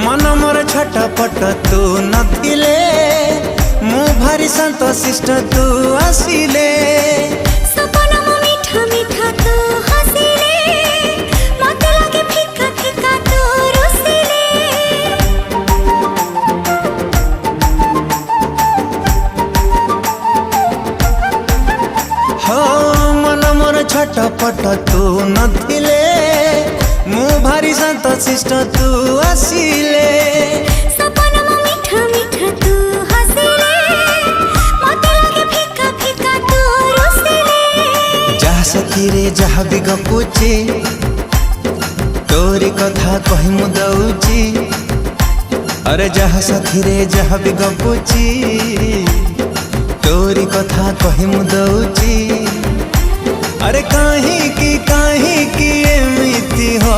मन मोर छटपट तू नथिले मु भारी संतोषिष्ट तू आसिले सपना मो मीठा मीठा तू हसिले मते लागे फिका फिका तू रुसिले हो मन मोर छटपट तू नथिले मु भारी संतोषिष्ट तू आसिले सपना मो मीठा मीठा तू हसिले मते लागे फिका फिका तू रुसिले जहा सखी रे जहा भी गपुची तोरी कथा कहि मु दउची अरे जहा सखी रे जहा भी गपुची तोरी कथा कहि मु दउची अरे काहे की एमिति हो